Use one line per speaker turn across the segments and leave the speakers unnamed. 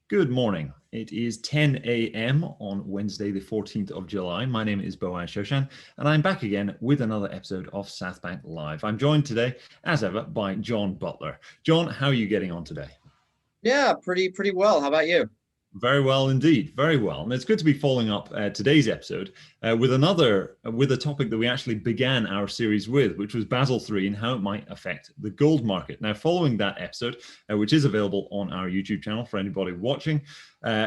Good morning. It is 10 a.m. on Wednesday, the 14th of July. My name is Boaz Shoshan, and I'm back again with another episode of Southbank Live. I'm joined today, as ever, by John Butler. John, how are you getting on today?
Yeah, pretty well. How about you?
Very well indeed, very well. And it's good to be following up today's episode with a topic that we actually began our series with, which was Basel III and how it might affect the gold market. Now, following that episode, which is available on our YouTube channel for anybody watching,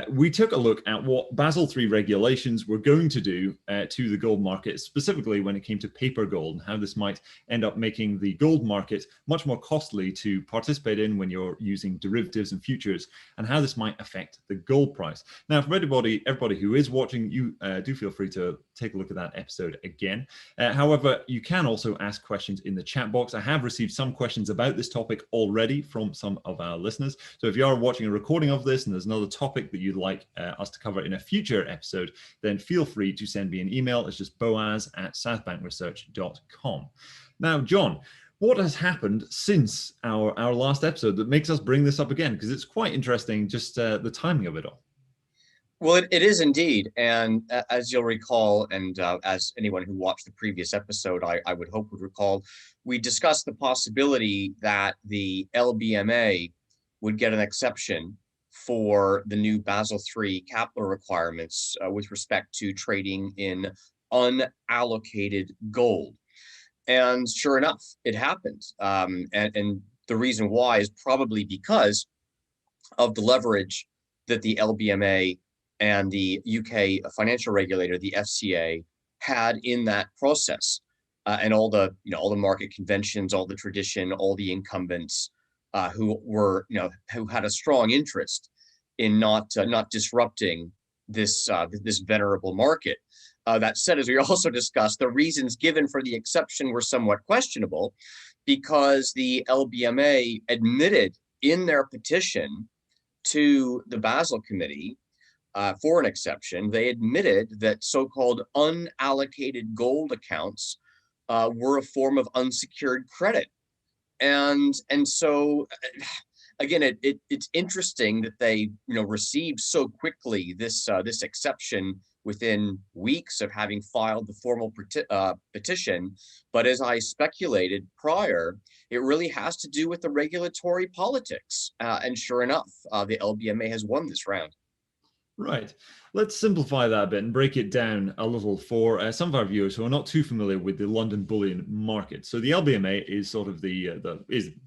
we took a look at what Basel III regulations were going to do to the gold market, specifically when it came to paper gold, and how this might end up making the gold market much more costly to participate in when you're using derivatives and futures, and how this might affect the gold price. Now, for everybody who is watching, you do feel free to take a look at that episode again. However, you can also ask questions in the chat box. I have received some questions about this topic already from some of our listeners. So if you are watching a recording of this and there's another topic that you'd like us to cover in a future episode, then feel free to send me an email. It's just boaz@southbankresearch.com. Now, John, what has happened since our last episode that makes us bring this up again? Because it's quite interesting, just the timing of it all.
Well, it is indeed. And as you'll recall, and as anyone who watched the previous episode, I would hope would recall, we discussed the possibility that the LBMA would get an exception for the new Basel III capital requirements with respect to trading in unallocated gold. And sure enough, it happened. And the reason why is probably because of the leverage that the LBMA and the UK financial regulator, the FCA, had in that process, and all the market conventions, all the tradition, all the incumbents who had a strong interest in not disrupting this venerable market. That said, as we also discussed, the reasons given for the exception were somewhat questionable, because the LBMA admitted in their petition to the Basel Committee for an exception, they admitted that so-called unallocated gold accounts were a form of unsecured credit. And so again, it's interesting that they received so quickly this exception within weeks of having filed the formal petition. But as I speculated prior, it really has to do with the regulatory politics. And sure enough, the LBMA has won this round.
Right. Let's simplify that a bit and break it down a little for some of our viewers who are not too familiar with the London bullion market. So the LBMA is sort of the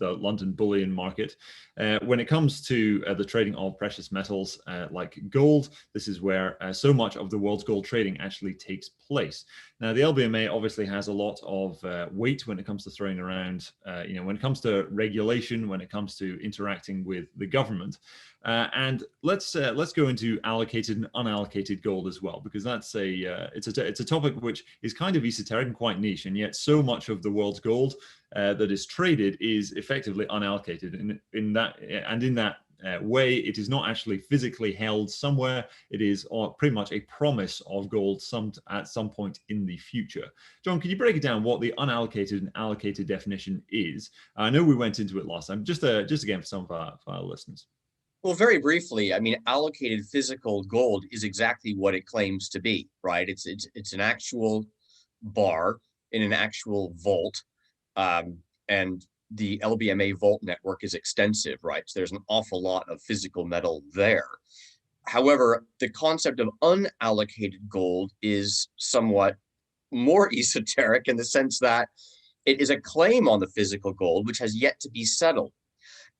London bullion market. When it comes to the trading of precious metals like gold, this is where so much of the world's gold trading actually takes place. Now, the LBMA obviously has a lot of weight when it comes to throwing around, when it comes to regulation, when it comes to interacting with the government. And let's go into allocated and unallocated gold as well, because that's it's a topic which is kind of esoteric and quite niche, and yet so much of the world's gold that is traded is effectively unallocated. In that way, it is not actually physically held somewhere. It is pretty much a promise of gold at some point in the future. John, can you break it down what the unallocated and allocated definition is? I know we went into it last time, just again for some of our listeners.
Well, very briefly, I mean, allocated physical gold is exactly what it claims to be, right? It's an actual bar in an actual vault, and the LBMA vault network is extensive, right? So there's an awful lot of physical metal there. However, the concept of unallocated gold is somewhat more esoteric in the sense that it is a claim on the physical gold which has yet to be settled.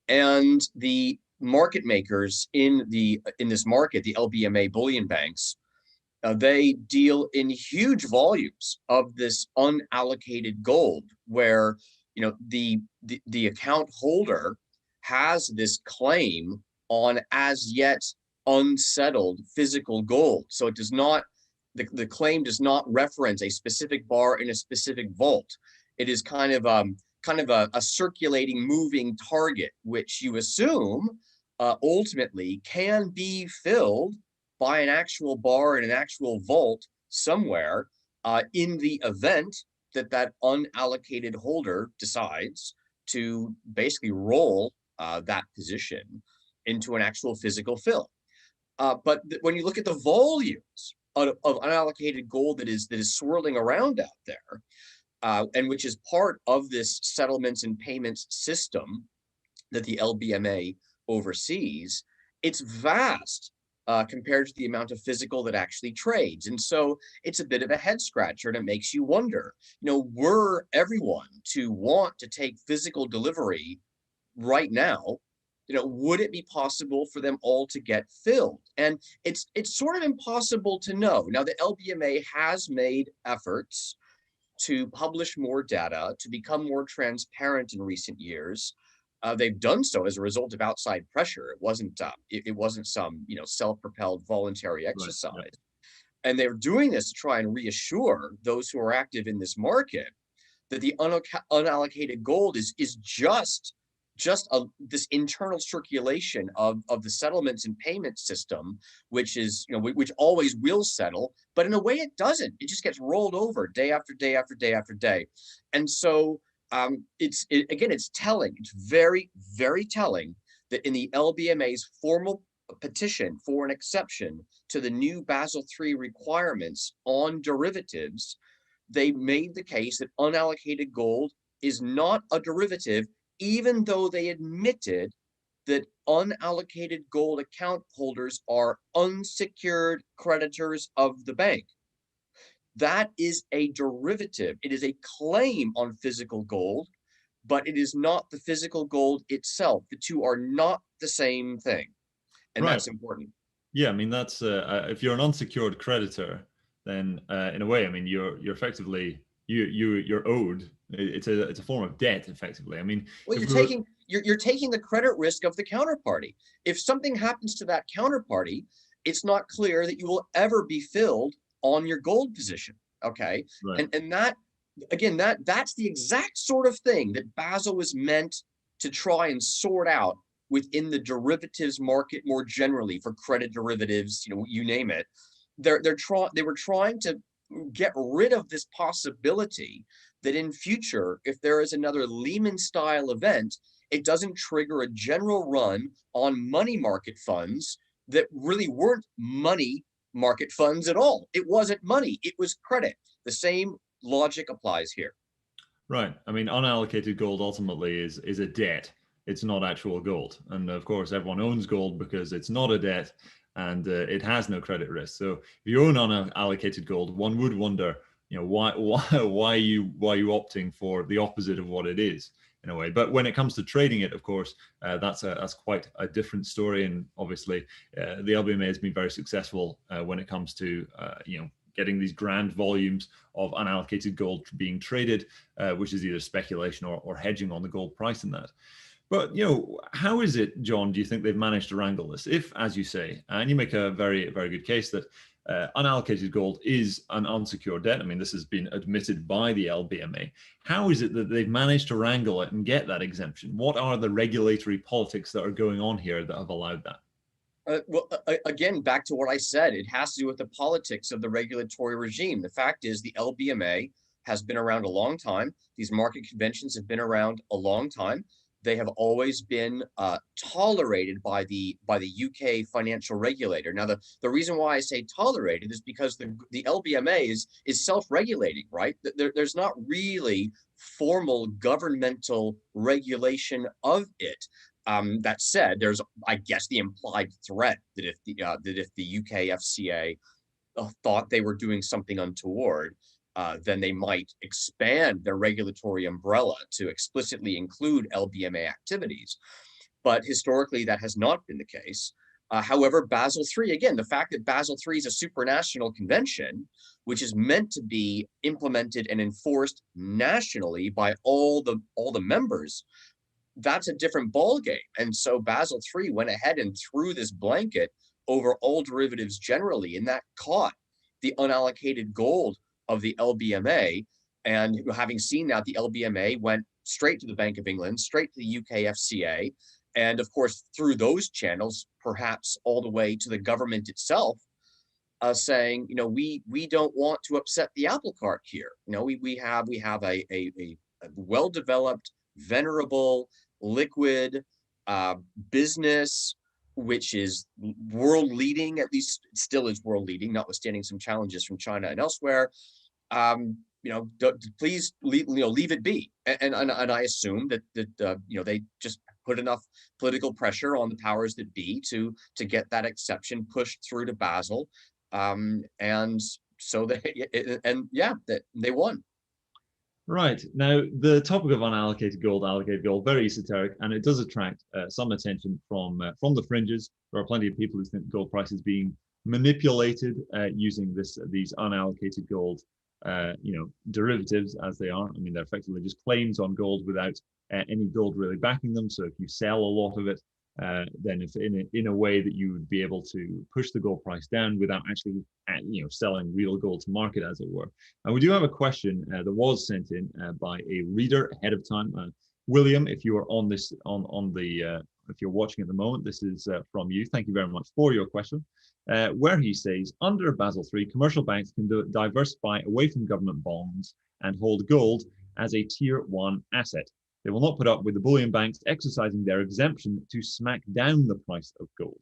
And the market makers in this market, the LBMA bullion banks, they deal in huge volumes of this unallocated gold, where the account holder has this claim on as yet unsettled physical gold. So it does not, the claim does not reference a specific bar in a specific vault. It is kind of a circulating, moving target, which you assume ultimately can be filled by an actual bar in an actual vault somewhere, in the event that that unallocated holder decides to basically roll that position into an actual physical fill. When you look at the volumes of unallocated gold that is swirling around out there, and which is part of this settlements and payments system that the LBMA oversees, it's vast compared to the amount of physical that actually trades. And so it's a bit of a head scratcher, and it makes you wonder, were everyone to want to take physical delivery right now, would it be possible for them all to get filled? And it's sort of impossible to know. Now, the LBMA has made efforts to publish more data, to become more transparent in recent years. They've done so as a result of outside pressure. It wasn't some self-propelled voluntary
Right.
exercise.
Yep.
And they're doing this to try and reassure those who are active in this market that the unallocated gold is just this internal circulation of the settlements and payment system, which is which always will settle, but in a way it doesn't. It just gets rolled over day after day after day after day. And so it's telling. It's very, very telling that in the LBMA's formal petition for an exception to the new Basel III requirements on derivatives, they made the case that unallocated gold is not a derivative, even though they admitted that unallocated gold account holders are unsecured creditors of the bank. That is a derivative. It is a claim on physical gold, but it is not the physical gold itself. The two are not the same thing. And
Right.
that's important.
Yeah, I mean that's if you're an unsecured creditor, then in a way, I mean you're effectively you're owed. It's a form of debt, effectively. I mean,
Well,
if we were
you're taking the credit risk of the counterparty. If something happens to that counterparty, it's not clear that you will ever be filled on your gold position. Okay.
right,
And that again, that's the exact sort of thing that Basel was meant to try and sort out within the derivatives market more generally, for credit derivatives, you name it. They were trying to get rid of this possibility that in future, if there is another Lehman style event, it doesn't trigger a general run on money market funds that really weren't money market funds at all. It wasn't money, it was credit. The same logic applies here.
right. I mean, unallocated gold ultimately is a debt. It's not actual gold, and of course, everyone owns gold because it's not a debt and it has no credit risk. So, if you own unallocated gold, one would wonder, why you opting for the opposite of what it is in a way. But when it comes to trading it, of course, that's quite a different story. And obviously, the LBMA has been very successful when it comes to getting these grand volumes of unallocated gold being traded, which is either speculation or hedging on the gold price in that. But how is it, John? Do you think they've managed to wrangle this? If, as you say, and you make a very, very good case that unallocated gold is an unsecured debt. I mean, this has been admitted by the LBMA. How is it that they've managed to wrangle it and get that exemption? What are the regulatory politics that are going on here that have allowed that?
Again, back to what I said, it has to do with the politics of the regulatory regime. The fact is, the LBMA has been around a long time. These market conventions have been around a long time. They have always been tolerated by the UK financial regulator. Now, the reason why I say tolerated is because the LBMA is self-regulating, right? There's not really formal governmental regulation of it. That said, there's, I guess, the implied threat that if the UK FCA thought they were doing something untoward, then they might expand their regulatory umbrella to explicitly include LBMA activities. But historically, that has not been the case. However, Basel III, again, the fact that Basel III is a supranational convention, which is meant to be implemented and enforced nationally by all the members, that's a different ballgame. And so Basel III went ahead and threw this blanket over all derivatives generally, and that caught the unallocated gold of the LBMA. And having seen that, the LBMA went straight to the Bank of England, straight to the UK FCA, and of course, through those channels, perhaps all the way to the government itself, saying, we don't want to upset the apple cart here. We have a well-developed, venerable, liquid business which is world leading, at least it still is world leading, notwithstanding some challenges from China and elsewhere, please leave it be. And I assume that they just put enough political pressure on the powers that be to get that exception pushed through to Basel, and so that they won.
Right. Now, the topic of unallocated gold, allocated gold, very esoteric, and it does attract some attention from the fringes. There are plenty of people who think gold price is being manipulated using these unallocated gold, derivatives as they are. I mean, they're effectively just claims on gold without any gold really backing them. So if you sell a lot of it, then if in a way that you would be able to push the gold price down without actually selling real gold to market, as it were. And we do have a question that was sent in by a reader ahead of time. William, if you are on this if you're watching at the moment, this is from you. Thank you very much for your question. Where he says, under Basel III, commercial banks can diversify away from government bonds and hold gold as a tier 1 asset. They will not put up with the bullion banks exercising their exemption to smack down the price of gold.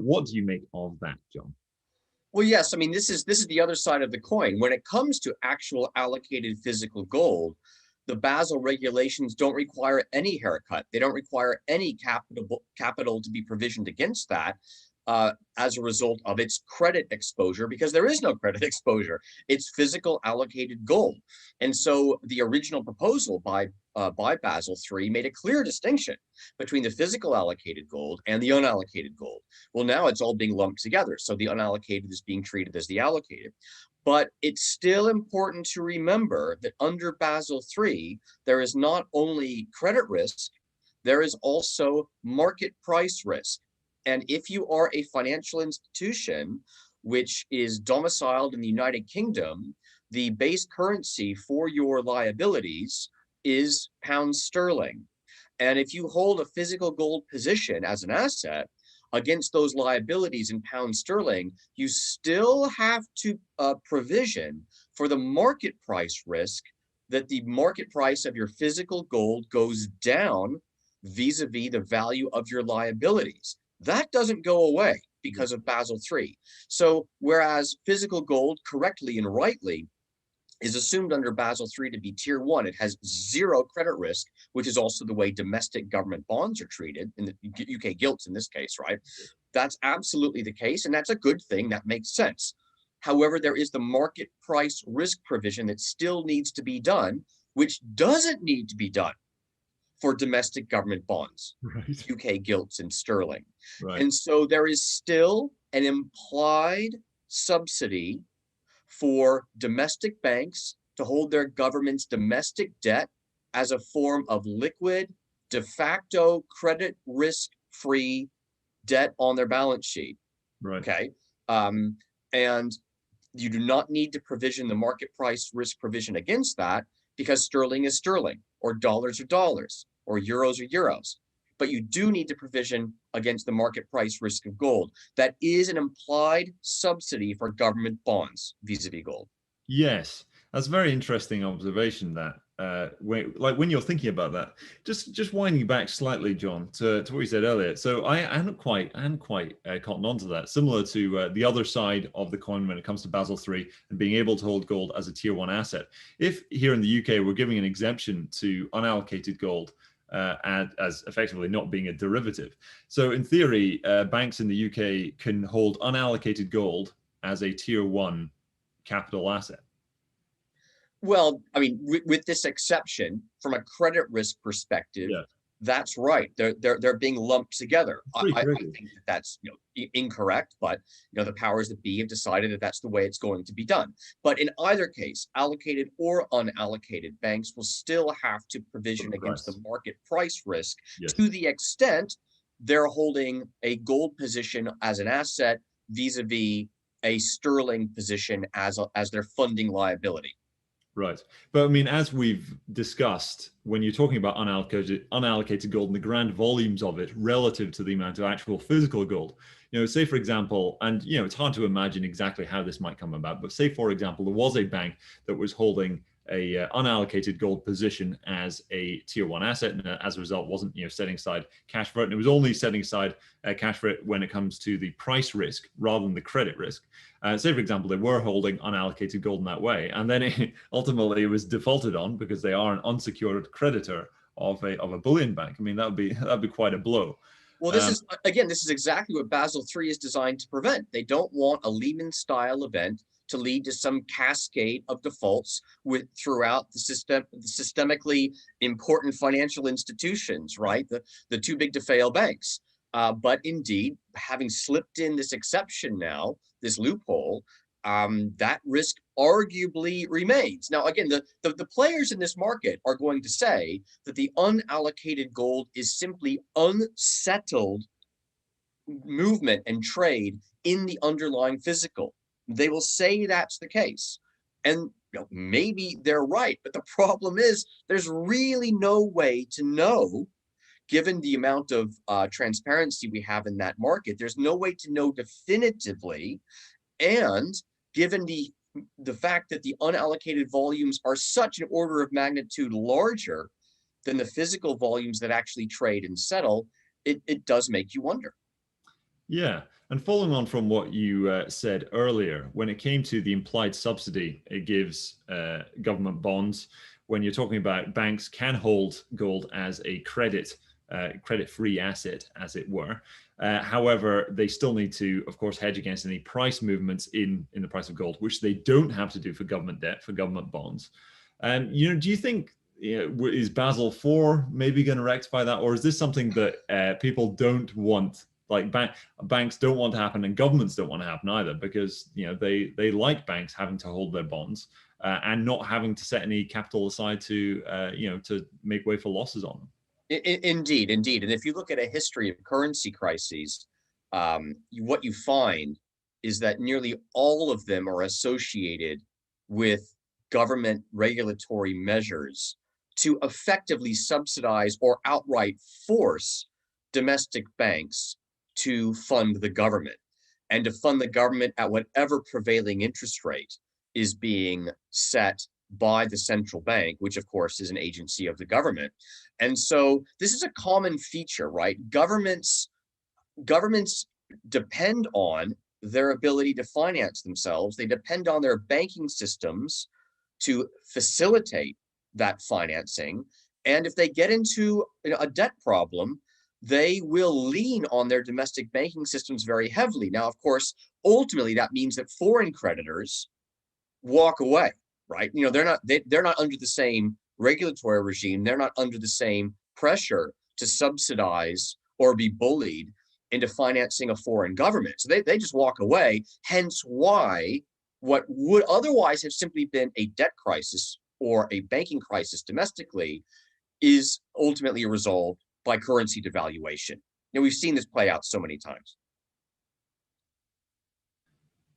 What do you make of that, John?
Well, yes. I mean, this is the other side of the coin. When it comes to actual allocated physical gold, the Basel regulations don't require any haircut. They don't require any capital to be provisioned against that as a result of its credit exposure, because there is no credit exposure. It's physical allocated gold. And so the original proposal by Basel III made a clear distinction between the physical allocated gold and the unallocated gold. Well, now it's all being lumped together. So the unallocated is being treated as the allocated. But it's still important to remember that under Basel III, there is not only credit risk, there is also market price risk. And if you are a financial institution which is domiciled in the United Kingdom, the base currency for your liabilities is pound sterling. And if you hold a physical gold position as an asset against those liabilities in pound sterling, you still have to provision for the market price risk that the market price of your physical gold goes down vis-a-vis the value of your liabilities. That doesn't go away because of Basel III. So whereas physical gold correctly and rightly is assumed under Basel III to be tier 1, it has zero credit risk, which is also the way domestic government bonds are treated, in the UK gilts in this case, right? That's absolutely the case, and that's a good thing. That makes sense. However, there is the market price risk provision that still needs to be done, which doesn't need to be done for domestic government bonds, right. UK gilts and sterling. Right. And so there is still an implied subsidy for domestic banks to hold their government's domestic debt as a form of liquid, de facto credit risk-free debt on their balance sheet. Right. Okay. And you do not need to provision the market price risk provision against that, because sterling is sterling, or dollars are dollars, or euros are euros. But you do need to provision against the market price risk of gold. That is an implied subsidy for government bonds vis-a-vis gold.
Yes, that's a very interesting observation. That when you're thinking about that, just winding back slightly, John, to what you said earlier. So I hadn't quite cottoned on to that. Similar to the other side of the coin when it comes to Basel III and being able to hold gold as a tier 1 asset. If here in the UK we're giving an exemption to unallocated gold, as effectively not being a derivative. So in theory, banks in the UK can hold unallocated gold as a tier 1 capital asset.
Well, I mean, with this exception, from a credit risk perspective, yeah, that's right. They're being lumped together. I think that's incorrect, but the powers that be have decided that that's the way it's going to be done. But in either case, allocated or unallocated, banks will still have to provision against the market price risk, yes, to the extent they're holding a gold position as an asset vis-a-vis a sterling position as their funding liability.
Right. But I mean, as we've discussed, when you're talking about unallocated gold and the grand volumes of it relative to the amount of actual physical gold, say, for example, and, it's hard to imagine exactly how this might come about, but say, for example, there was a bank that was holding unallocated gold position as a tier 1 asset, and as a result wasn't setting aside cash for it, and it was only setting aside cash for it when it comes to the price risk rather than the credit risk. Say for example they were holding unallocated gold in that way, and then ultimately it was defaulted on because they are an unsecured creditor of a bullion bank. I mean, that'd be quite a blow.
Well, this is exactly what Basel III is designed to prevent. They don't want a Lehman-style event to lead to some cascade of defaults throughout the systemically important financial institutions, right? The too big to fail banks. But indeed, having slipped in this exception now, this loophole, that risk arguably remains. Now, again, the players in this market are going to say that the unallocated gold is simply unsettled movement and trade in the underlying physical. They will say that's the case. And maybe they're right, but the problem is there's really no way to know, given the amount of transparency we have in that market, there's no way to know definitively. And given the fact that the unallocated volumes are such an order of magnitude larger than the physical volumes that actually trade and settle, it does make you wonder.
Yeah, and following on from what you said earlier, when it came to the implied subsidy it gives government bonds, when you're talking about banks can hold gold as a credit-free asset, as it were. However, they still need to, of course, hedge against any price movements in the price of gold, which they don't have to do for government debt, for government bonds. Do you think is Basel IV maybe going to rectify that, or is this something that people don't want? Like banks don't want to happen, and governments don't want to happen either, because they like banks having to hold their bonds and not having to set any capital aside to to make way for losses on them.
Indeed. And if you look at a history of currency crises, what you find is that nearly all of them are associated with government regulatory measures to effectively subsidize or outright force domestic banks to fund the government, and to fund the government at whatever prevailing interest rate is being set by the central bank, which of course is an agency of the government. And so this is a common feature, right? Governments depend on their ability to finance themselves. They depend on their banking systems to facilitate that financing. And if they get into a debt problem, they will lean on their domestic banking systems very heavily. Now, of course, ultimately that means that foreign creditors walk away, right? They're not under the same regulatory regime. They're not under the same pressure to subsidize or be bullied into financing a foreign government. So they just walk away. Hence why what would otherwise have simply been a debt crisis or a banking crisis domestically is ultimately resolved by currency devaluation. We've seen this play out so many times.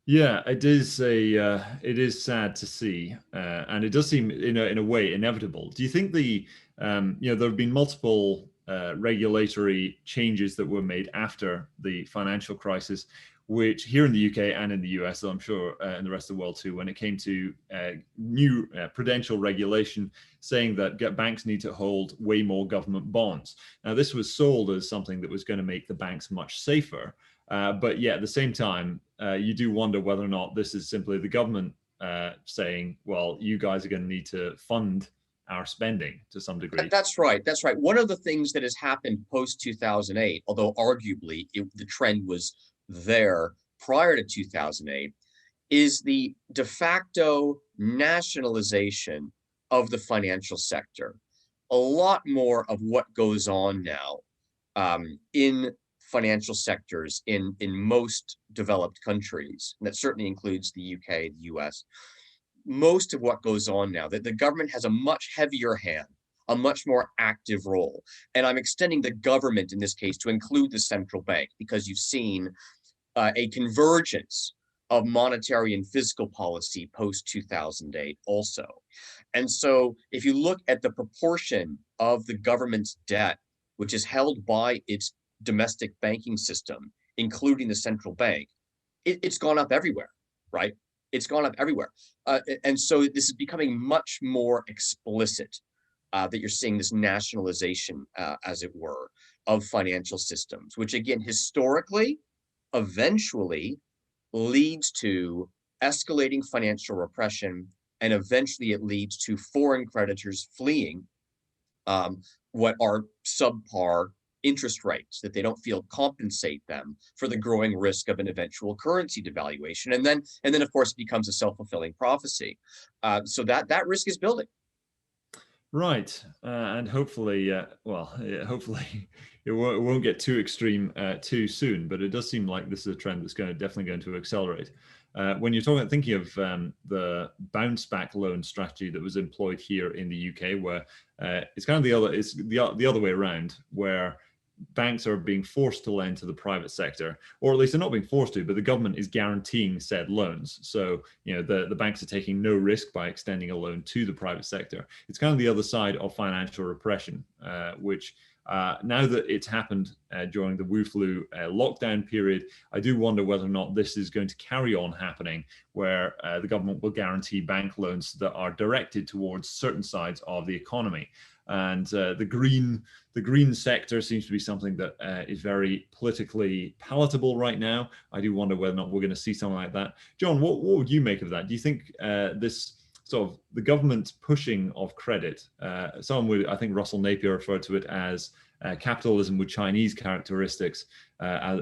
Yeah, it is sad to see, and it does seem in a way inevitable. Do you think there have been multiple regulatory changes that were made after the financial crisis, which here in the UK and in the US, so I'm sure in the rest of the world too, when it came to new prudential regulation saying that banks need to hold way more government bonds. Now, this was sold as something that was going to make the banks much safer. But yeah, at the same time, you do wonder whether or not this is simply the government saying, well, you guys are going to need to fund our spending to some degree.
That's right. One of the things that has happened post 2008, although arguably the trend was there prior to 2008, is the de facto nationalization of the financial sector. A lot more of what goes on now in financial sectors in most developed countries, and that certainly includes the UK, the US, most of what goes on now, that the government has a much heavier hand, a much more active role. And I'm extending the government in this case to include the central bank, because you've seen a convergence of monetary and fiscal policy post 2008 also. And so if you look at the proportion of the government's debt, which is held by its domestic banking system, including the central bank, it's gone up everywhere, right? It's gone up everywhere. And so this is becoming much more explicit, that you're seeing this nationalization, as it were, of financial systems, which again, historically, eventually leads to escalating financial repression, and eventually it leads to foreign creditors fleeing, what are subpar interest rates that they don't feel compensate them for the growing risk of an eventual currency devaluation, and then of course it becomes a self-fulfilling prophecy. So that risk is building.
Right, and hopefully, well, yeah, hopefully it won't get too extreme too soon. But it does seem like this is a trend that's definitely going to accelerate. When you're thinking of the bounce back loan strategy that was employed here in the UK, where it's kind of the other way around, where banks are being forced to lend to the private sector, or at least they're not being forced to, but the government is guaranteeing said loans. So, the banks are taking no risk by extending a loan to the private sector. It's kind of the other side of financial repression, which now that it's happened during the Wu flu lockdown period, I do wonder whether or not this is going to carry on happening, where the government will guarantee bank loans that are directed towards certain sides of the economy. And the green sector seems to be something that is very politically palatable right now. I do wonder whether or not we're going to see something like that. John, what would you make of that? Do you think this sort of the government pushing of credit, I think Russell Napier referred to it as capitalism with Chinese characteristics,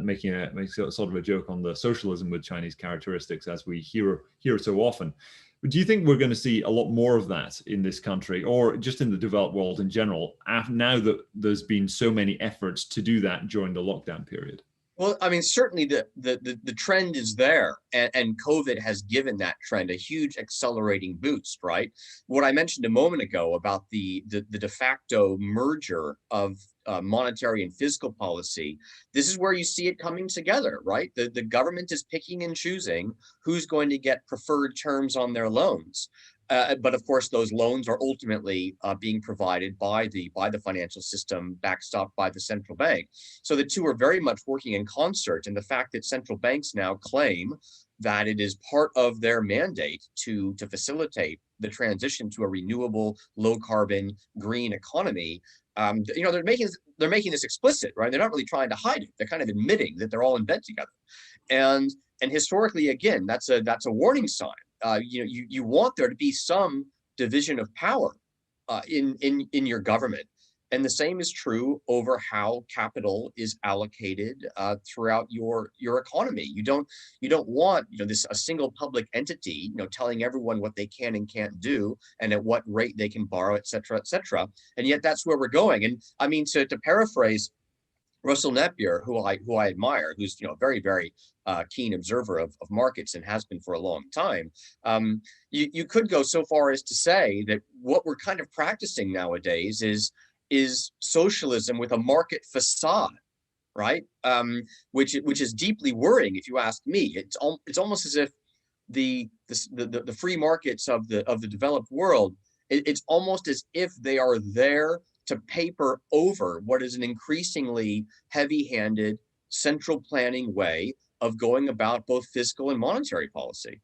making sort of a joke on the socialism with Chinese characteristics, as we hear so often. But do you think we're going to see a lot more of that in this country, or just in the developed world in general, now that there's been so many efforts to do that during the lockdown period?
Well, I mean, certainly the trend is there, and COVID has given that trend a huge accelerating boost, right? What I mentioned a moment ago about the de facto merger of monetary and fiscal policy, this is where you see it coming together, right? The government is picking and choosing who's going to get preferred terms on their loans. But of course, those loans are ultimately being provided by the financial system, backstopped by the central bank. So the two are very much working in concert. And the fact that central banks now claim that it is part of their mandate to facilitate the transition to a renewable, low carbon, green economy, they're making this explicit, right? They're not really trying to hide it. They're kind of admitting that they're all in bed together. And historically, again, that's a warning sign. You want there to be some division of power in your government, and the same is true over how capital is allocated throughout your economy. You don't want a single public entity telling everyone what they can and can't do and at what rate they can borrow, et cetera, et cetera. And yet that's where we're going. And I mean, to paraphrase Russell Napier, who I admire, who's a very, very keen observer of markets and has been for a long time. You could go so far as to say that what we're kind of practicing nowadays is socialism with a market facade, right? Which is deeply worrying, if you ask me. It's almost as if the free markets of the developed world, it's almost as if they are there to paper over what is an increasingly heavy-handed central planning way of going about both fiscal and monetary policy.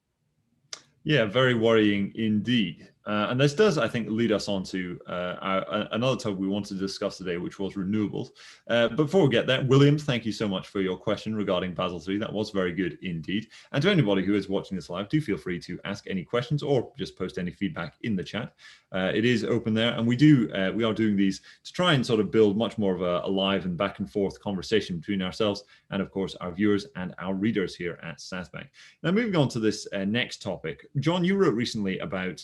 Yeah, very worrying indeed. And this does, I think, lead us on to another topic we wanted to discuss today, which was renewables. But before we get there, William, thank you so much for your question regarding Basel III. That was very good indeed. And to anybody who is watching this live, do feel free to ask any questions or just post any feedback in the chat. It is open there, and we are doing these to try and sort of build much more of a live and back and forth conversation between ourselves and, of course, our viewers and our readers here at Southbank. Now, moving on to this next topic, John, you wrote recently about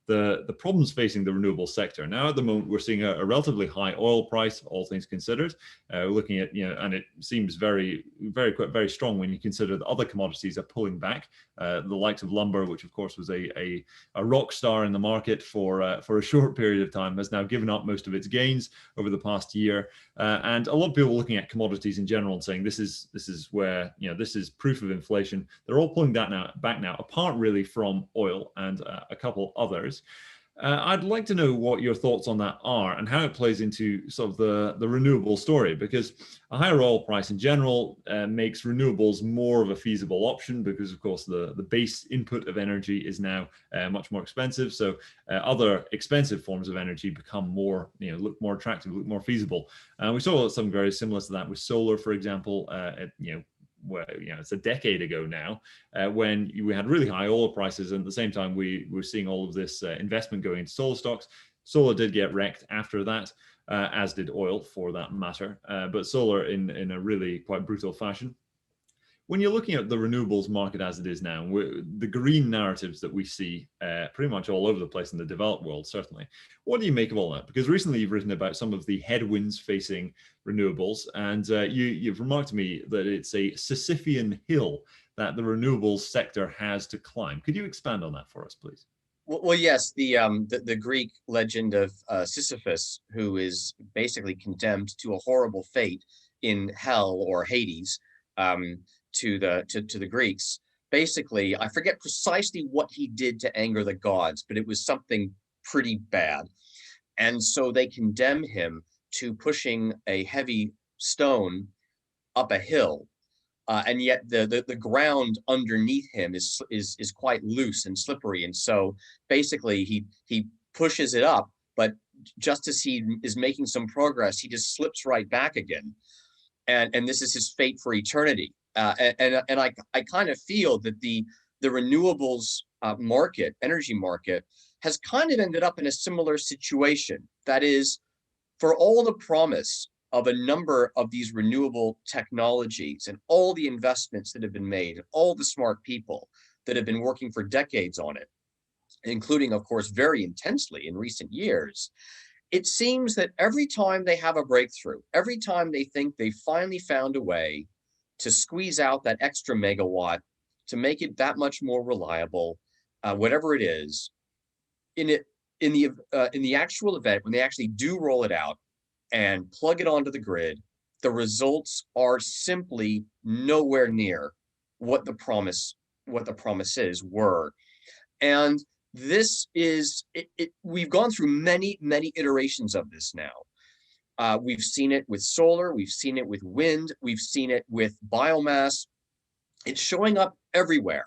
the problems facing the renewable sector. Now, at the moment, we're seeing a relatively high oil price, all things considered. We're looking at, and it seems very, very, very strong when you consider that other commodities are pulling back. The likes of lumber, which of course was a rock star in the market for a short period of time, has now given up most of its gains over the past year. And a lot of people are looking at commodities in general and saying this is where this is proof of inflation. They're all pulling that back now, apart really from oil and a couple others. I'd like to know what your thoughts on that are and how it plays into sort of the renewable story, because a higher oil price in general makes renewables more of a feasible option because, of course, the base input of energy is now much more expensive. So other expensive forms of energy become more, look more attractive, look more feasible. We saw something very similar to that with solar, for example, where it's a decade ago now, when we had really high oil prices, and at the same time we were seeing all of this investment going into solar stocks. Solar did get wrecked after that, as did oil for that matter, but solar in a really quite brutal fashion. When you're looking at the renewables market as it is now, the green narratives that we see pretty much all over the place in the developed world, certainly, what do you make of all that? Because recently you've written about some of the headwinds facing renewables, and you've remarked to me that it's a Sisyphean Hill that the renewables sector has to climb. Could you expand on that for us, please?
Well, yes, the Greek legend of Sisyphus, who is basically condemned to a horrible fate in hell or Hades, to the Greeks. Basically, I forget precisely what he did to anger the gods, but it was something pretty bad. And so they condemn him to pushing a heavy stone up a hill. And yet the ground underneath him is quite loose and slippery. And so basically he pushes it up, but just as he is making some progress, he just slips right back again. And this is his fate for eternity. And I kind of feel that the renewables market, energy market, has kind of ended up in a similar situation. That is, for all the promise of a number of these renewable technologies and all the investments that have been made, and all the smart people that have been working for decades on it, including, of course, very intensely in recent years, it seems that every time they have a breakthrough, every time they think they finally found a way to squeeze out that extra megawatt, to make it that much more reliable, whatever it is, in the actual event, when they actually do roll it out and plug it onto the grid, the results are simply nowhere near what the promises were. And this is we've gone through many iterations of this now. We've seen it with solar, we've seen it with wind, we've seen it with biomass. It's showing up everywhere.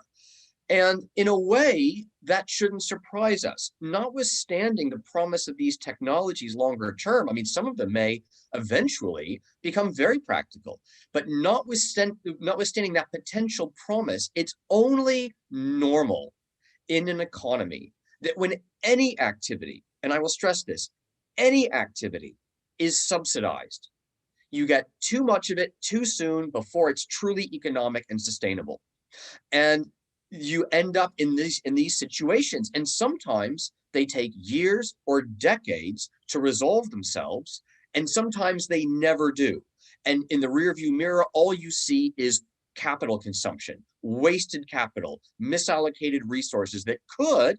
And in a way, that shouldn't surprise us, notwithstanding the promise of these technologies longer term. I mean, some of them may eventually become very practical, but notwithstanding that potential promise, it's only normal in an economy that when any activity, and I will stress this, any activity is subsidized, you get too much of it too soon before it's truly economic and sustainable. And you end up in these situations, and sometimes they take years or decades to resolve themselves, and sometimes they never do. And in the rearview mirror, all you see is capital consumption, wasted capital, misallocated resources that could,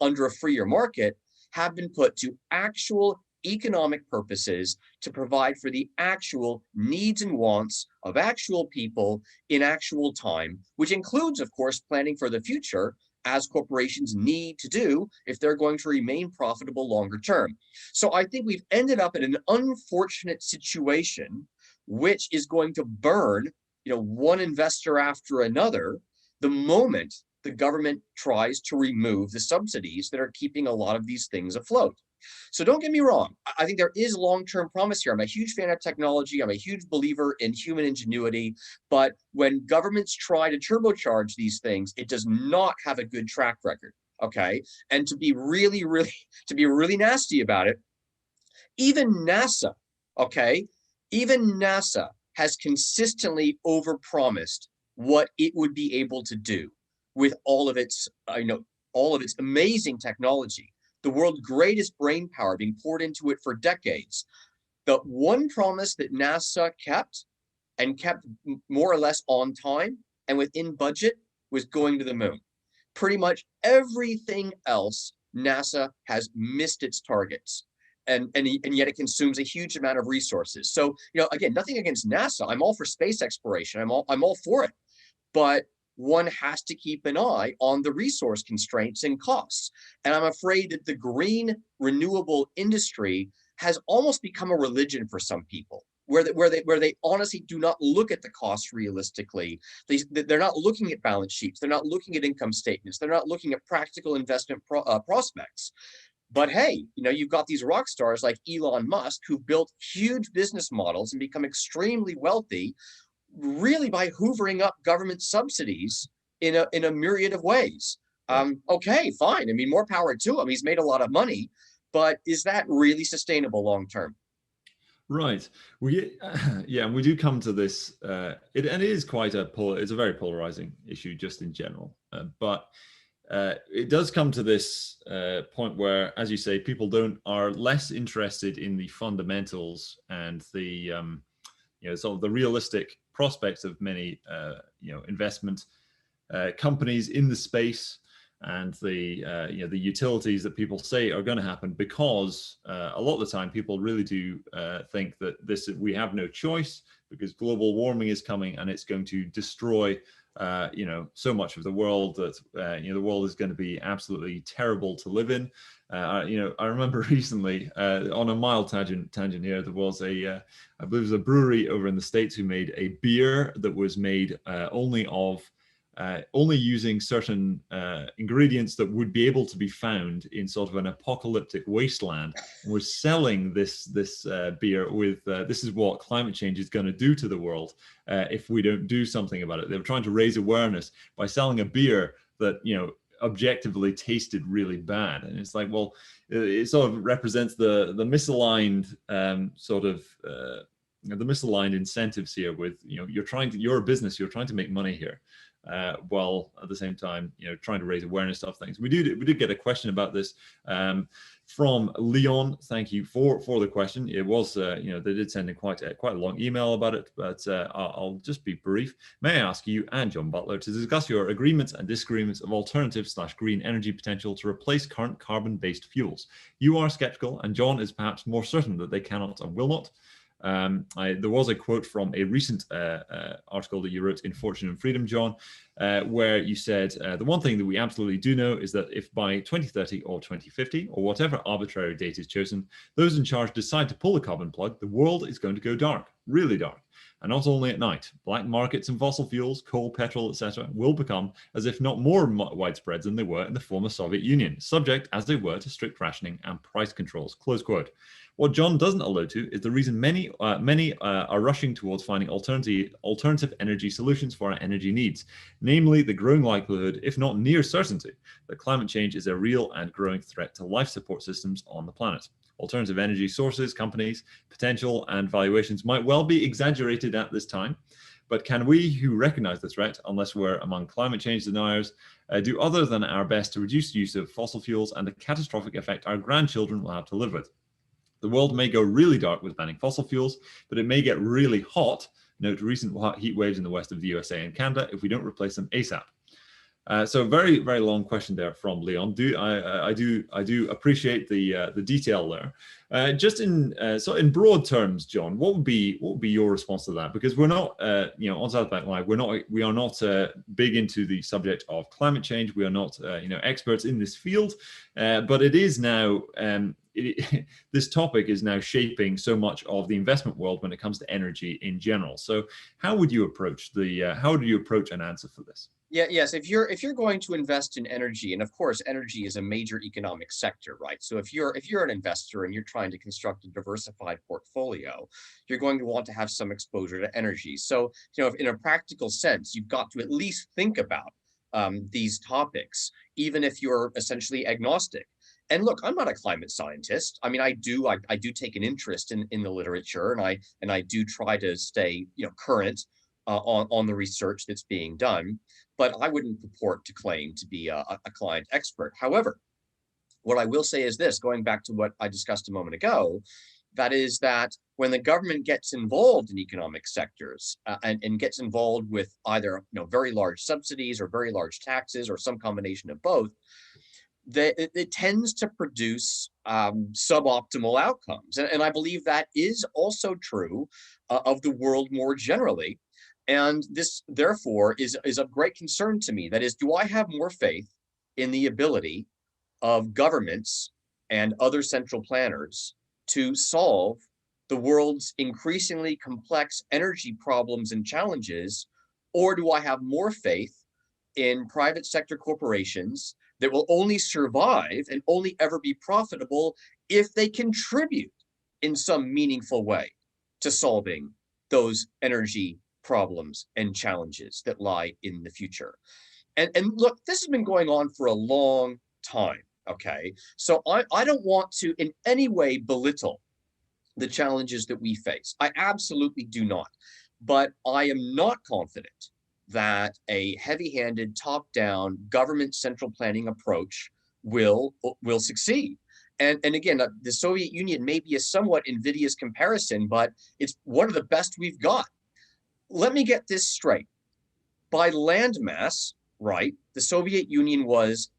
under a freer market, have been put to actual economic purposes to provide for the actual needs and wants of actual people in actual time, which includes, of course, planning for the future, as corporations need to do if they're going to remain profitable longer term. So I think we've ended up in an unfortunate situation, which is going to burn, one investor after another the moment the government tries to remove the subsidies that are keeping a lot of these things afloat. So don't get me wrong. I think there is long-term promise here. I'm a huge fan of technology. I'm a huge believer in human ingenuity. But when governments try to turbocharge these things, it does not have a good track record. Okay. And to be really nasty about it, even NASA, okay, even NASA has consistently overpromised what it would be able to do with all of its amazing technology, the world's greatest brain power being poured into it for decades. The one promise that NASA kept, and kept more or less on time and within budget, was going to the moon. Pretty much everything else, NASA has missed its targets. And yet it consumes a huge amount of resources. So, again, nothing against NASA. I'm all for space exploration. I'm all for it. But one has to keep an eye on the resource constraints and costs. And I'm afraid that the green renewable industry has almost become a religion for some people, where they honestly do not look at the costs realistically. They're not looking at balance sheets. They're not looking at income statements. They're not looking at practical investment prospects. But hey, you've got these rock stars like Elon Musk who built huge business models and become extremely wealthy, really by hoovering up government subsidies in a myriad of ways. Okay, fine. I mean, more power to him. He's made a lot of money, but is that really sustainable long term?
Right. Yeah, and we do come to this. And it is it's a very polarizing issue just in general. But it does come to this point where, as you say, people are less interested in the fundamentals and the sort of the realistic prospects of many investment companies in the space, and the utilities that people say are going to happen, because a lot of the time people really do think that we have no choice, because global warming is coming and it's going to destroy so much of the world that the world is going to be absolutely terrible to live in. I remember recently, on a mild tangent here, there was I believe it was a brewery over in the States who made a beer that was made only using certain ingredients that would be able to be found in sort of an apocalyptic wasteland, and was selling this beer with this is what climate change is going to do to the world if we don't do something about it. They were trying to raise awareness by selling a beer that objectively tasted really bad, and it's like, well, it sort of represents the misaligned the misaligned incentives here. With you're a business, you're trying to make money here, while at the same time trying to raise awareness of things. We did get a question about this from Leon. Thank you for the question. It was they did send in quite a long email about it, but I'll just be brief. May I ask you and John Butler to discuss your agreements and disagreements of alternative/green energy potential to replace current carbon-based fuels? You are skeptical, and John is perhaps more certain that they cannot and will not. There was a quote from a recent article that you wrote in Fortune and Freedom, John, where you said, the one thing that we absolutely do know is that if by 2030 or 2050, or whatever arbitrary date is chosen, those in charge decide to pull the carbon plug, the world is going to go dark, really dark. And not only at night. Black markets in fossil fuels, coal, petrol, etc., will become as if not more widespread than they were in the former Soviet Union, subject as they were to strict rationing and price controls. Close quote. What John doesn't allude to is the reason many are rushing towards finding alternative energy solutions for our energy needs, namely the growing likelihood, if not near certainty, that climate change is a real and growing threat to life support systems on the planet. Alternative energy sources, companies, potential, and valuations might well be exaggerated at this time, but can we who recognize the threat, unless we're among climate change deniers, do other than our best to reduce the use of fossil fuels and the catastrophic effect our grandchildren will have to live with? The world may go really dark with banning fossil fuels, but it may get really hot, note recent heat waves in the west of the USA and Canada, if we don't replace them ASAP. So very, very long question there from Leon. I do appreciate the detail there. Just in broad terms, John, what would be your response to that? Because we're not on Southbank Live, we are not big into the subject of climate change. We are not experts in this field, but it is now. This topic is now shaping so much of the investment world when it comes to energy in general. So how would you approach an answer for this?
Yes. If you're going to invest in energy, and of course, energy is a major economic sector, right? So if you're an investor and you're trying to construct a diversified portfolio, you're going to want to have some exposure to energy. So in a practical sense, you've got to at least think about these topics, even if you're essentially agnostic. And look, I'm not a climate scientist. I mean, I do take an interest in the literature, and I do try to stay current on the research that's being done. But I wouldn't purport to claim to be a climate expert. However, what I will say is this, going back to what I discussed a moment ago, that is that when the government gets involved in economic sectors and gets involved with either very large subsidies or very large taxes or some combination of both, it tends to produce suboptimal outcomes. And I believe that is also true of the world more generally. And this, therefore, is of great concern to me. That is, do I have more faith in the ability of governments and other central planners to solve the world's increasingly complex energy problems and challenges? Or do I have more faith in private sector corporations that will only survive and only ever be profitable if they contribute in some meaningful way to solving those energy problems and challenges that lie in the future? And look, this has been going on for a long time, okay? So I don't want to in any way belittle the challenges that we face. I absolutely do not. But I am not confident that a heavy-handed, top-down government central planning approach will succeed. And again, the Soviet Union may be a somewhat invidious comparison, but it's one of the best we've got. Let me get this straight. By landmass, right, the Soviet Union was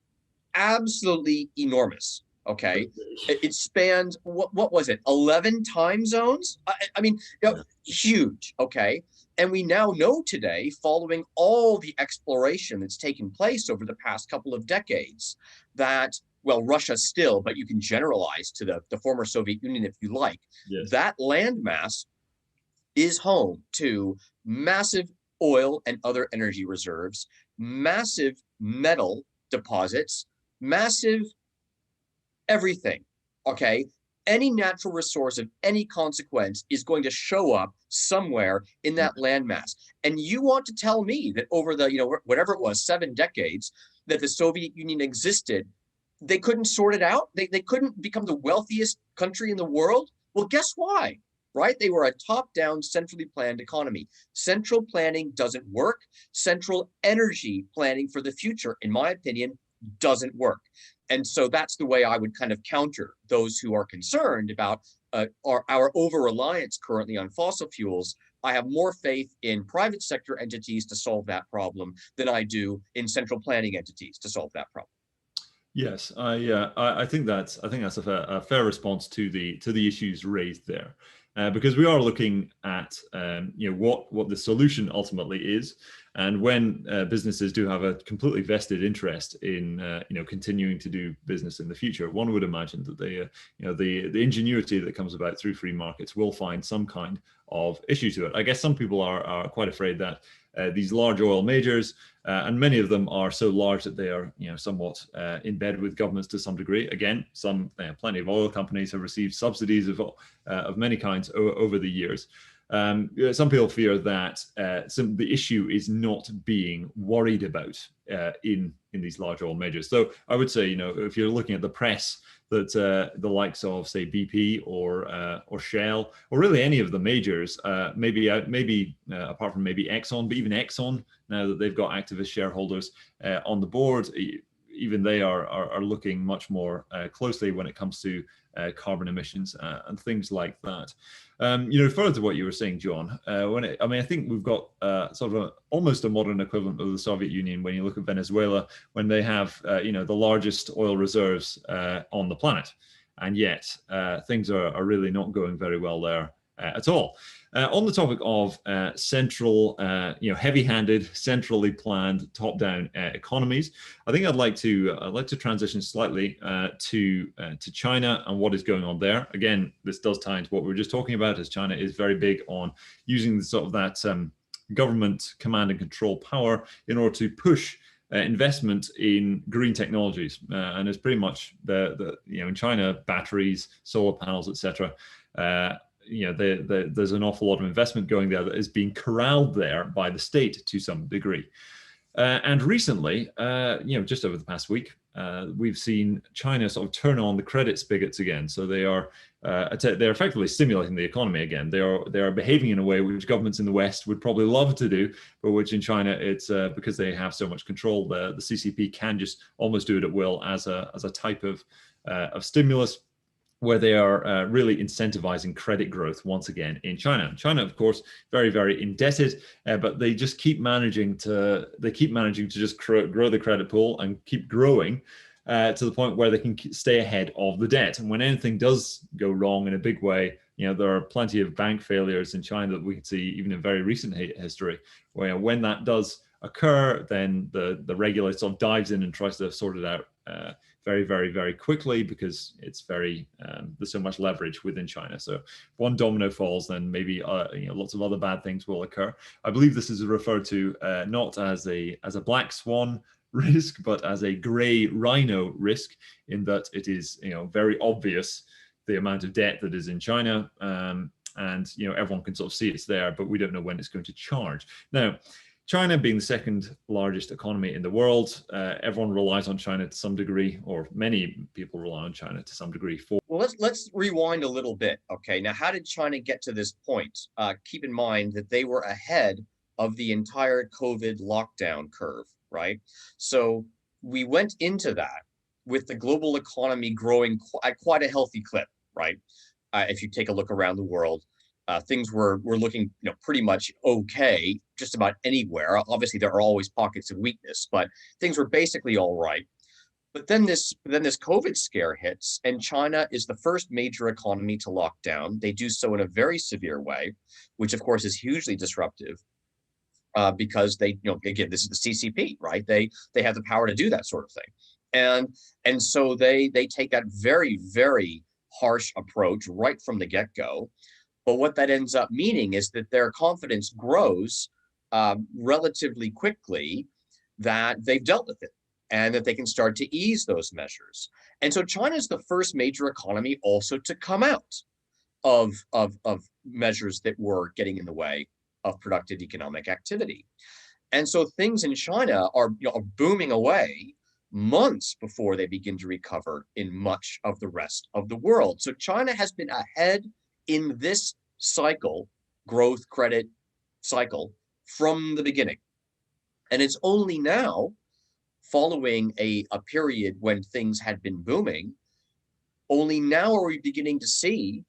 absolutely enormous. Okay, it spanned what was it, 11 time zones? I mean, you know, huge. Okay, and we now know today, following all the exploration that's taken place over the past couple of decades, that, well, Russia still, but you can generalize to the former Soviet Union if you like.
Yes.
That landmass is home to massive oil and other energy reserves, massive metal deposits, massive everything, okay? Any natural resource of any consequence is going to show up somewhere in that landmass. And you want to tell me that over the, you know, whatever it was, 7 decades that the Soviet Union existed, they couldn't sort it out? They couldn't become the wealthiest country in the world? Well, guess why? Right? They were a top-down, centrally planned economy. Central planning doesn't work. Central energy planning for the future, in my opinion, doesn't work. And so that's the way I would kind of counter those who are concerned about our over-reliance currently on fossil fuels. I have more faith in private sector entities to solve that problem than I do in central planning entities to solve that problem.
Yes, I think that's a fair response to the issues raised there, because we are looking at you know, what the solution ultimately is, and when businesses do have a completely vested interest in you know, continuing to do business in the future, one would imagine that they you know, the ingenuity that comes about through free markets will find some kind of issue to it. I guess some people are quite afraid that these large oil majors, and many of them are so large that they are, you know, somewhat in bed with governments to some degree. Again, plenty of oil companies have received subsidies of many kinds over the years. Some people fear that the issue is not being worried about in these large oil majors. So I would say, you know, if you're looking at the press, that the likes of, say, BP or Shell, or really any of the majors, maybe apart from maybe Exxon, but even Exxon, now that they've got activist shareholders on the board, even they are looking much more closely when it comes to carbon emissions and things like that. You know, further to what you were saying, John, I think we've got sort of almost a modern equivalent of the Soviet Union when you look at Venezuela, when they have you know, the largest oil reserves on the planet, and yet things are really not going very well there at all. On the topic of central, you know, heavy-handed, centrally planned, top-down economies, I think I'd like to transition slightly to China and what is going on there. Again, this does tie into what we were just talking about, as China is very big on using sort of that government command and control power in order to push investment in green technologies, and it's pretty much the you know, in China, batteries, solar panels, etc. You know, there's an awful lot of investment going there that is being corralled there by the state to some degree. And recently, you know, just over the past week, we've seen China sort of turn on the credit spigots again. So they're effectively stimulating the economy again. They are behaving in a way which governments in the West would probably love to do, but which in China, it's because they have so much control. The CCP can just almost do it at will as a type of stimulus, where they are really incentivizing credit growth once again in China. China, of course, very, very indebted, but they just keep managing to just grow the credit pool and keep growing to the point where they can stay ahead of the debt. And when anything does go wrong in a big way, there are plenty of bank failures in China that we can see even in very recent history, where when that does occur, then the regulator sort of dives in and tries to sort it out very, very, very quickly, because it's there's so much leverage within China. So if one domino falls, then maybe lots of other bad things will occur. I believe this is referred to not as a black swan risk, but as a gray rhino risk, in that it is very obvious the amount of debt that is in China, and everyone can sort of see it's there, but we don't know when it's going to charge. Now, China being the second largest economy in the world, everyone relies on China to some degree, or many people rely on China to some degree for.
Well, let's rewind a little bit. Okay, now how did China get to this point? Keep in mind that they were ahead of the entire COVID lockdown curve, right? So we went into that with the global economy growing at quite a healthy clip, right? If you take a look around the world, things were looking pretty much okay just about anywhere. Obviously, there are always pockets of weakness, but things were basically all right. But then this COVID scare hits, and China is the first major economy to lock down. They do so in a very severe way, which of course is hugely disruptive, because they, again, this is the CCP, right? They have the power to do that sort of thing, and so they take that very, very harsh approach right from the get-go. But what that ends up meaning is that their confidence grows relatively quickly that they've dealt with it, and that they can start to ease those measures. And so China is the first major economy also to come out of measures that were getting in the way of productive economic activity. And so things in China are booming away months before they begin to recover in much of the rest of the world. So China has been ahead in this cycle, growth credit cycle, from the beginning. And it's only now, following a period when things had been booming, only now are we beginning to see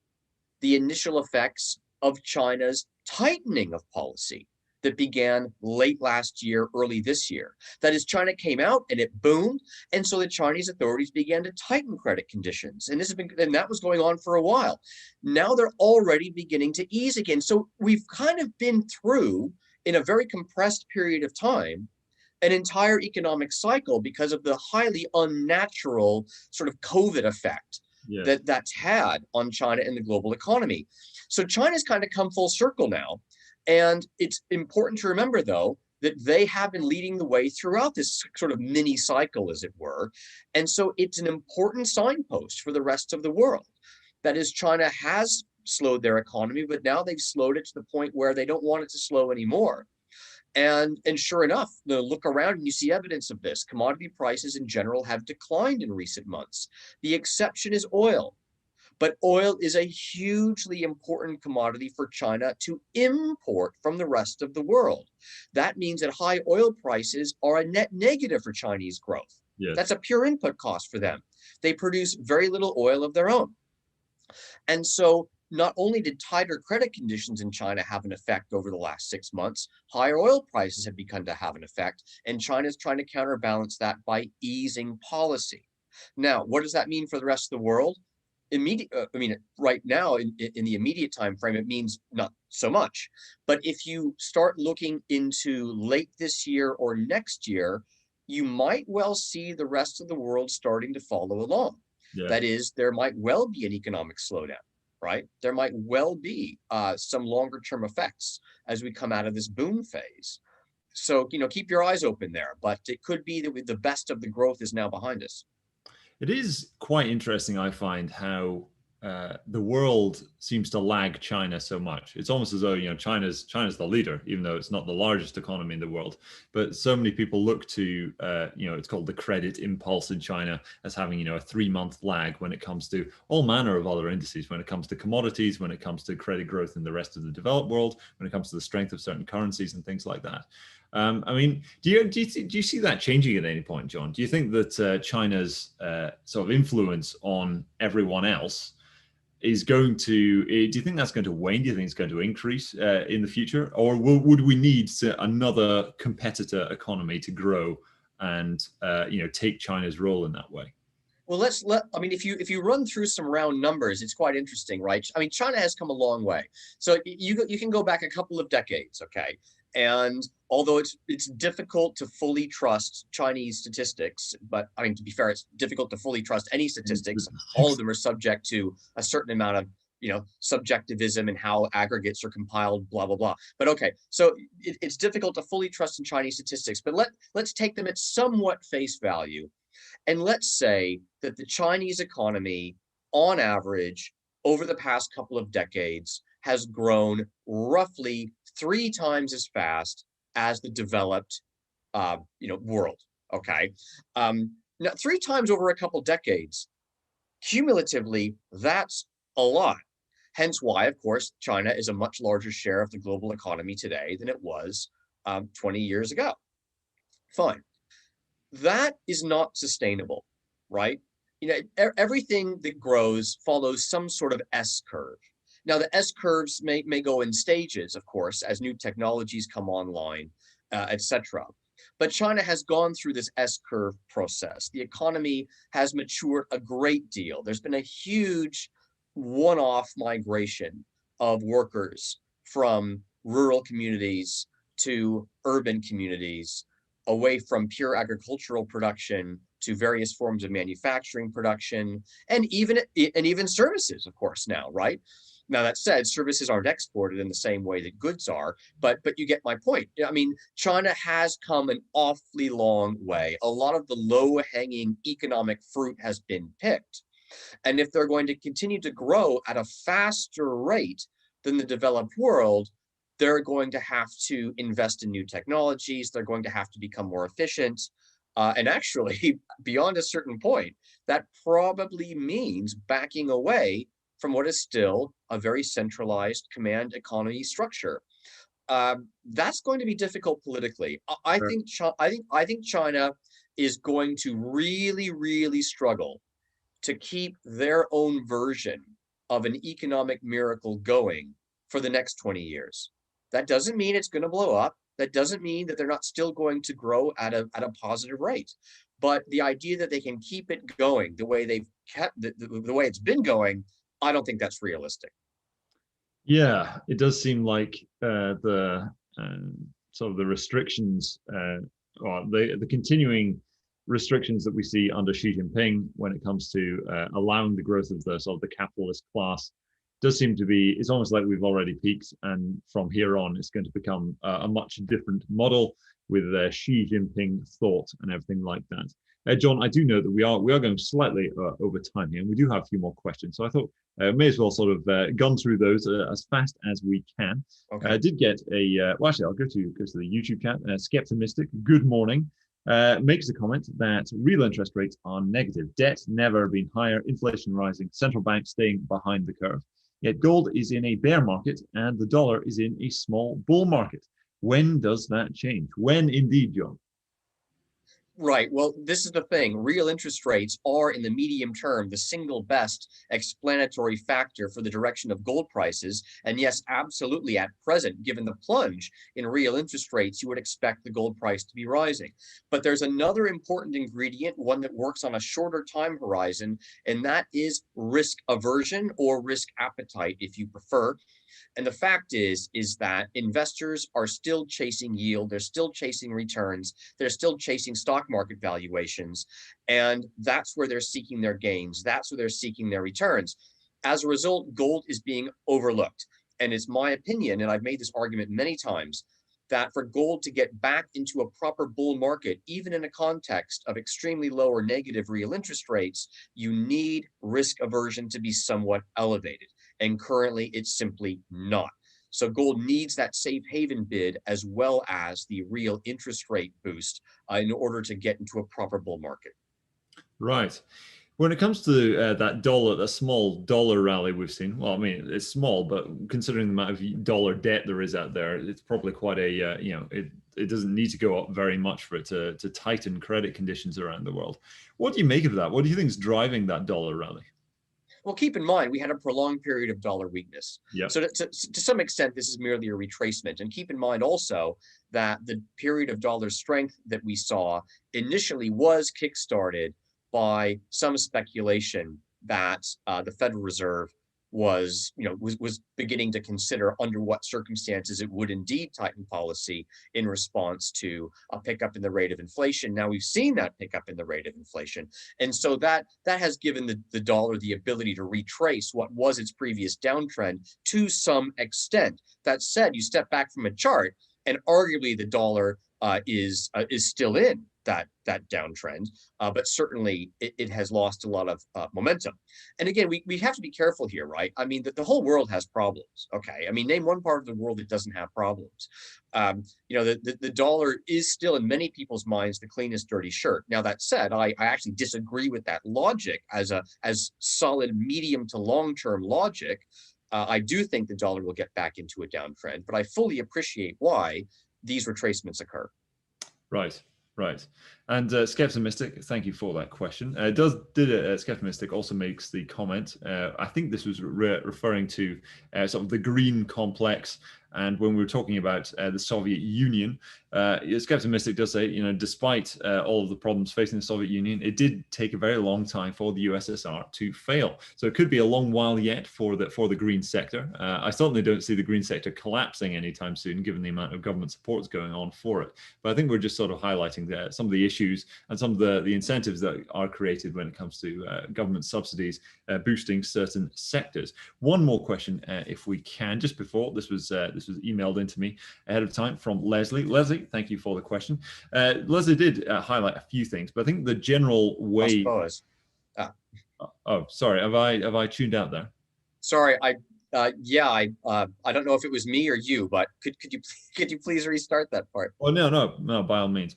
the initial effects of China's tightening of policy that began late last year, early this year. That is, China came out and it boomed, and so the Chinese authorities began to tighten credit conditions. And that was going on for a while. Now they're already beginning to ease again. So we've kind of been through, in a very compressed period of time, an entire economic cycle because of the highly unnatural sort of COVID effect that's had on China and the global economy. So China's kind of come full circle now. And it's important to remember, though, that they have been leading the way throughout this sort of mini cycle, as it were. And so it's an important signpost for the rest of the world. That is, China has slowed their economy, but now they've slowed it to the point where they don't want it to slow anymore. And sure enough, look around and you see evidence of this. Commodity prices in general have declined in recent months. The exception is oil. But oil is a hugely important commodity for China to import from the rest of the world. That means that high oil prices are a net negative for Chinese growth. Yes. That's a pure input cost for them. They produce very little oil of their own. And so not only did tighter credit conditions in China have an effect over the last 6 months, higher oil prices have begun to have an effect, and China is trying to counterbalance that by easing policy. Now, what does that mean for the rest of the world? Right now, in the immediate time frame, it means not so much. But if you start looking into late this year or next year, you might well see the rest of the world starting to follow along. Yeah. That is, there might well be an economic slowdown, right? There might well be some longer term effects as we come out of this boom phase. So, keep your eyes open there. But it could be that the best of the growth is now behind us.
It is quite interesting, I find, how the world seems to lag China so much. It's almost as though China's the leader, even though it's not the largest economy in the world. But so many people look to it's called the credit impulse in China as having a 3-month lag when it comes to all manner of other indices, when it comes to commodities, when it comes to credit growth in the rest of the developed world, when it comes to the strength of certain currencies and things like that. Do you see that changing at any point, John? Do you think that China's sort of influence on everyone else is going to? Do you think that's going to wane? Do you think it's going to increase in the future, or would we need another competitor economy to grow and take China's role in that way?
Well, I mean, if you run through some round numbers, it's quite interesting, right? I mean, China has come a long way. So you can go back a couple of decades, okay? And although it's difficult to fully trust Chinese statistics, but I mean, to be fair, it's difficult to fully trust any statistics. All of them are subject to a certain amount of, subjectivism and how aggregates are compiled, blah, blah, blah. But okay, so it's difficult to fully trust in Chinese statistics, but let's take them at somewhat face value. And let's say that the Chinese economy, on average, over the past couple of decades, has grown roughly 3 times as fast as the developed, world. Okay, now 3 times over a couple decades, cumulatively, that's a lot. Hence why, of course, China is a much larger share of the global economy today than it was 20 years ago. Fine. That is not sustainable, right? Everything that grows follows some sort of S curve. Now, the S curves may go in stages, of course, as new technologies come online, etc. But China has gone through this S curve process. The economy has matured a great deal. There's been a huge one-off migration of workers from rural communities to urban communities, away from pure agricultural production to various forms of manufacturing production, and even services, of course, now, right? Now, that said, services aren't exported in the same way that goods are, but you get my point. I mean, China has come an awfully long way. A lot of the low-hanging economic fruit has been picked. And if they're going to continue to grow at a faster rate than the developed world, they're going to have to invest in new technologies. They're going to have to become more efficient. And actually, beyond a certain point, that probably means backing away from what is still a very centralized command economy structure. That's going to be difficult politically. I think China is going to really, really struggle to keep their own version of an economic miracle going for the next 20 years. That doesn't mean it's going to blow up. That doesn't mean that they're not still going to grow at a positive rate. But the idea that they can keep it going the way they've kept the way it's been going, I don't think that's realistic.
Yeah, it does seem like the sort of the restrictions, or the continuing restrictions that we see under Xi Jinping when it comes to allowing the growth of the sort of the capitalist class does seem to be, it's almost like we've already peaked, and from here on it's going to become a much different model with Xi Jinping thought and everything like that. John, I do know that we are going slightly over time here, and we do have a few more questions. So I thought may as well sort of gun through those as fast as we can.
Okay.
I did get a well, actually, I'll go to the YouTube chat. Skeptimistic, good morning. Makes a comment that real interest rates are negative. Debt never been higher. Inflation rising. Central bank staying behind the curve. Yet gold is in a bear market and the dollar is in a small bull market. When does that change? When indeed, John?
Right. Well, this is the thing. Real interest rates are, in the medium term, the single best explanatory factor for the direction of gold prices. And yes, absolutely, at present, given the plunge in real interest rates, you would expect the gold price to be rising. But there's another important ingredient, one that works on a shorter time horizon, and that is risk aversion or risk appetite, if you prefer. And the fact is that investors are still chasing yield. They're still chasing returns. They're still chasing stock market valuations. And that's where they're seeking their gains. That's where they're seeking their returns. As a result, gold is being overlooked. And it's my opinion, and I've made this argument many times, that for gold to get back into a proper bull market, even in a context of extremely low or negative real interest rates, you need risk aversion to be somewhat elevated. And currently it's simply not. So gold needs that safe haven bid as well as the real interest rate boost in order to get into a proper bull market.
Right. When it comes to that small dollar rally we've seen, well, I mean, it's small, but considering the amount of dollar debt there is out there, it's probably quite a, it doesn't need to go up very much for it to tighten credit conditions around the world. What do you make of that? What do you think is driving that dollar rally?
Well, keep in mind, we had a prolonged period of dollar weakness.
Yep.
So to some extent, this is merely a retracement. And keep in mind also that the period of dollar strength that we saw initially was kickstarted by some speculation that the Federal Reserve was beginning to consider under what circumstances it would indeed tighten policy in response to a pickup in the rate of inflation. Now we've seen that pickup in the rate of inflation, and so that has given the dollar the ability to retrace what was its previous downtrend to some extent. That said, you step back from a chart, and arguably the dollar is still in that downtrend, but certainly it has lost a lot of momentum. And again, we have to be careful here, right? I mean, the whole world has problems. Okay, I mean, name one part of the world that doesn't have problems. The dollar is still in many people's minds the cleanest dirty shirt. Now that said, I actually disagree with that logic as solid medium to long term logic. I do think the dollar will get back into a downtrend, but I fully appreciate why these retracements occur.
Right. Right. And Skeptimistic, thank you for that question. Skeptimistic also makes the comment, I think this was referring to sort of the green complex. And when we were talking about the Soviet Union, Skeptimistic does say, despite all of the problems facing the Soviet Union, it did take a very long time for the USSR to fail. So it could be a long while yet for the green sector. I certainly don't see the green sector collapsing anytime soon, given the amount of government support that's going on for it. But I think we're just sort of highlighting some of the issues and some of the incentives that are created when it comes to government subsidies boosting certain sectors. One more question, if we can, just before this was emailed into me ahead of time from Leslie. Leslie, thank you for the question. Leslie did highlight a few things, but I think the general way. Oh, sorry. Have I tuned out there?
Sorry, I don't know if it was me or you, but could you please restart that part?
Oh no, by all means.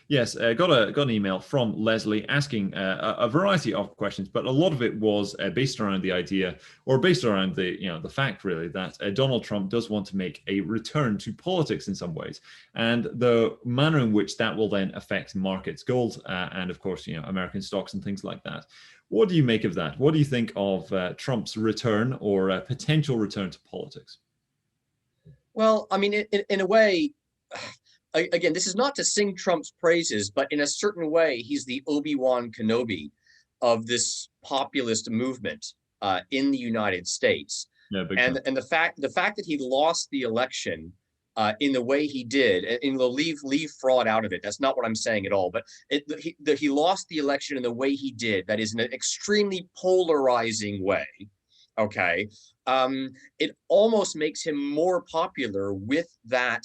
Yes, got an email from Leslie asking a variety of questions, but a lot of it was based around the idea, or based around the fact really that Donald Trump does want to make a return to politics in some ways, and the manner in which that will then affect markets, gold, and of course American stocks and things like that. What do you make of that? What do you think of Trump's return or potential return to politics?
Well, I mean, in a way, again, this is not to sing Trump's praises, but in a certain way, he's the Obi-Wan Kenobi of this populist movement in the United States.
Yeah,
and the fact that he lost the election in the way he did, and we'll leave fraud out of it. That's not what I'm saying at all. But he lost the election in the way he did. That is in an extremely polarizing way. Okay, it almost makes him more popular with that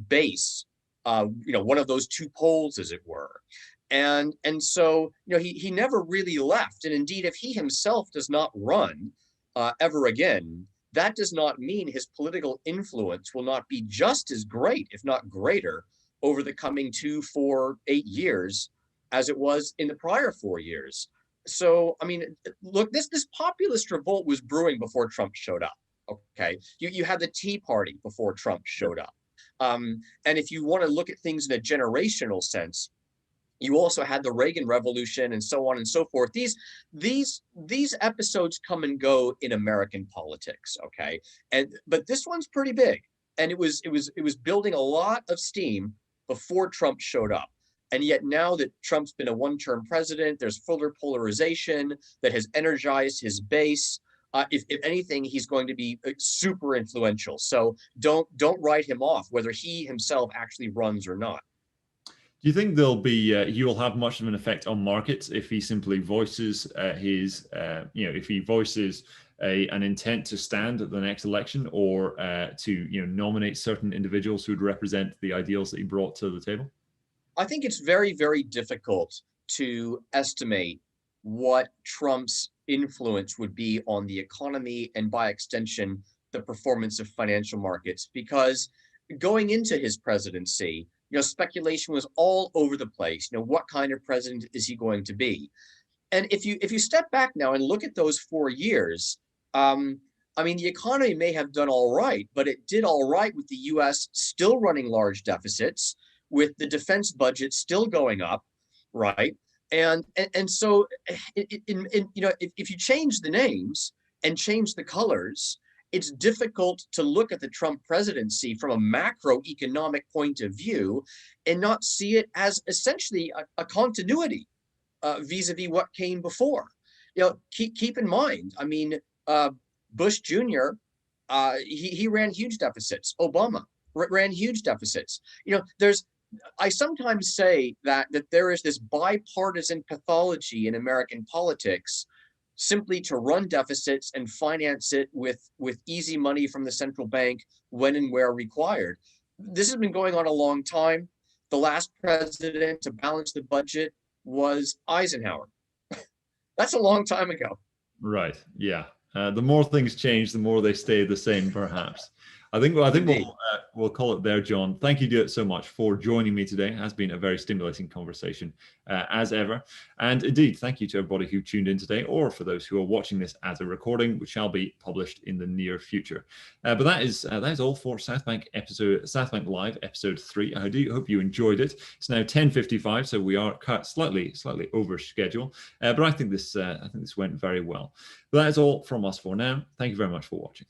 base. One of those two poles, as it were. And so he never really left. And indeed, if he himself does not run ever again, that does not mean his political influence will not be just as great, if not greater, over the coming 2, 4, 8 years as it was in the prior 4 years. So, I mean, look, this populist revolt was brewing before Trump showed up. Okay, you had the Tea Party before Trump showed up. And if you want to look at things in a generational sense, you also had the Reagan Revolution and so on and so forth. These episodes come and go in American politics, okay? But this one's pretty big, and it was building a lot of steam before Trump showed up. And yet now that Trump's been a one-term president, there's further polarization that has energized his base. If anything, he's going to be super influential. So don't write him off, whether he himself actually runs or not.
Do you think he will have much of an effect on markets if he simply voices if he voices an intent to stand at the next election, or to nominate certain individuals who would represent the ideals that he brought to the table?
I think it's very, very difficult to estimate what Trump's influence would be on the economy and, by extension, the performance of financial markets, because going into his presidency, speculation was all over the place. What kind of president is he going to be? And if you step back now and look at those 4 years, I mean, the economy may have done all right, but it did all right with the U.S. still running large deficits, with the defense budget still going up, right? And so, if you change the names and change the colors, it's difficult to look at the Trump presidency from a macroeconomic point of view and not see it as essentially a continuity vis-a-vis what came before. Keep in mind, I mean, Bush Jr., he ran huge deficits. Obama ran huge deficits. I sometimes say that there is this bipartisan pathology in American politics simply to run deficits and finance it with easy money from the central bank when and where required. This has been going on a long time. The last president to balance the budget was Eisenhower. That's a long time ago.
Right. Yeah. The more things change, the more they stay the same, perhaps. I think we'll call it there, John. Thank you so much for joining me today. It has been a very stimulating conversation, as ever. And indeed, thank you to everybody who tuned in today, or for those who are watching this as a recording, which shall be published in the near future. But that is all for Southbank Live episode 3. I do hope you enjoyed it. It's now 10:55, so we are slightly over schedule. But I think this went very well. But that is all from us for now. Thank you very much for watching.